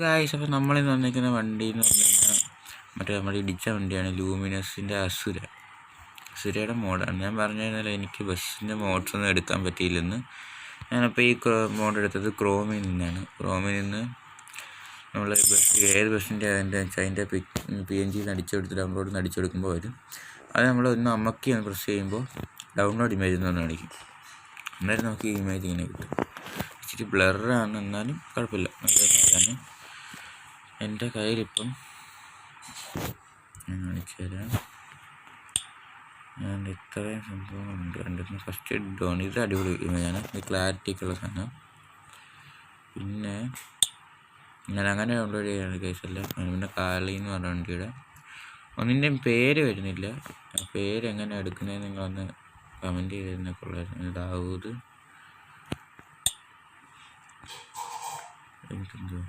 Guys, അപ്പോൾ നമ്മളിന്ന് വന്നിരിക്കുന്ന വണ്ടി എന്ന് പറഞ്ഞു കഴിഞ്ഞാൽ മറ്റേ നമ്മൾ ഇടിച്ച വണ്ടിയാണ്. ലൂമിനസിൻ്റെ അസുരയുടെ മോഡാണ്. ഞാൻ പറഞ്ഞു കഴിഞ്ഞാൽ എനിക്ക് ബസ്സിൻ്റെ മോഡ്സ് ഒന്നും എടുക്കാൻ പറ്റിയില്ലെന്ന്. ഞാനപ്പോൾ ഈ മോഡ് എടുത്തത് ക്രോമിൽ നിന്നാണ്. ക്രോമിൽ നിന്ന് നമ്മൾ ഏത് ബസ്സിൻ്റെ അതിൻ്റെ PNG അടിച്ചെടുത്ത് ഡൗൺലോഡ് അടിച്ചെടുക്കുമ്പോൾ വരും. അത് നമ്മൾ ഒന്ന് അമക്കി പ്രസ് ചെയ്യുമ്പോൾ ഡൗൺലോഡ് ഇമേജ് എന്ന് പറഞ്ഞ് കാണിക്കും. എന്നാലും നമുക്ക് ഈ ഇമേജ് ഇങ്ങനെ കിട്ടും. ഇച്ചിരി ബ്ലറാണ്, എന്നാലും കുഴപ്പമില്ല, നല്ല ഇമേജാണ്. എൻ്റെ കയ്യിലിപ്പം ഞാൻ കാണിച്ചു തരാം. ഞാൻ ഇത്രയും സംഭവങ്ങളുണ്ട്. എൻ്റെ ഫസ്റ്റ് ഡോൺ ഇത് അടിപൊളി ഇമേജാണ്. ഇത് ക്ലാരിറ്റിക്കുള്ള സാധനം. പിന്നെ ഞാൻ അങ്ങനെ ഡൗൺലോഡ് ചെയ്യാണ് കേസല്ല. പിന്നെ കാലി എന്ന് പറഞ്ഞ വണ്ടിയുടെ ഒന്നിൻ്റെയും പേര് വരുന്നില്ല. ആ പേര് എങ്ങനെ എടുക്കുന്നതെന്ന് നിങ്ങളൊന്ന് കമൻറ്റ് ചെയ്തിരുന്ന കൊള്ളായിരുന്നു. ദാവൂദ് ലെജൻഡ്